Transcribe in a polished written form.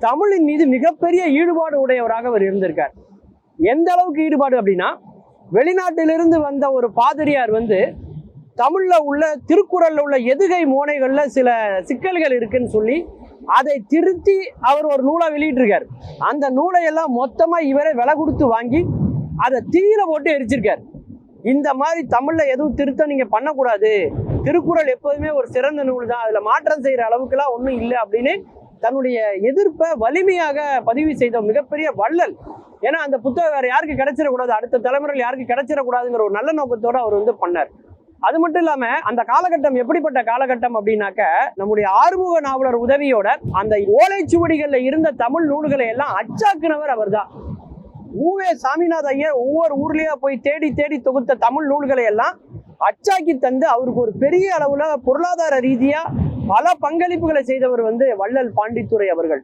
தமிழின் மீது மிகப்பெரிய ஈடுபாடு உடையவராக அவர் இருந்திருக்கார். எந்த அளவுக்கு ஈடுபாடு அப்படின்னா, வெளிநாட்டிலிருந்து வந்த ஒரு பாதிரியார் தமிழ்ல உள்ள திருக்குறள்ல உள்ள எதுகை மோனைகள்ல சில சிக்கல்கள் இருக்குன்னு சொல்லி அதை திருத்தி அவர் ஒரு நூலை வெளியிட்டிருக்கார். அந்த நூலை எல்லாம் மொத்தமா இவரே விலை கொடுத்து வாங்கி அதை தீயில போட்டு எரிச்சிருக்கார். இந்த மாதிரி தமிழ்ல எதுவும் திருத்தம் நீங்க பண்ணக்கூடாது, திருக்குறள் எப்போதுமே ஒரு சிறந்த நூல் தான், அதுல மாற்றம் செய்யற அளவுக்குலாம் ஒன்றும் இல்லை அப்படின்னு தன்னுடைய எதிர்ப்பை வலிமையாக பதிவு செய்த மிகப்பெரிய வள்ளல். ஏன்னா அந்த புத்தகம் வேற யாருக்கு கிடைச்சிடக்கூடாது, அடுத்த தலைமுறையில் யாருக்கு கிடைச்சிடக்கூடாதுங்கிற ஒரு நல்ல நோக்கத்தோட அவர் பண்ணார். அது மட்டும் இல்லாம அந்த காலகட்டம் எப்படிப்பட்ட காலகட்டம் அப்படின்னாக்க, நம்முடைய ஆறுமுக நாவலர் உதவியோட அந்த ஓலைச்சுவடிகள்ல இருந்த தமிழ் நூல்களை எல்லாம் அச்சாக்குனவர் அவர் தான். ஊவே சாமிநாத ஐயர் ஒவ்வொரு ஊர்லயா போய் தேடி தேடி தொகுத்த தமிழ் நூல்களை எல்லாம் அச்சாக்கி தந்து அவருக்கு ஒரு பெரிய அளவுல பொருளாதார ரீதியா பல பங்களிப்புகளை செய்தவர் வள்ளல் பாண்டித்துரை அவர்கள்.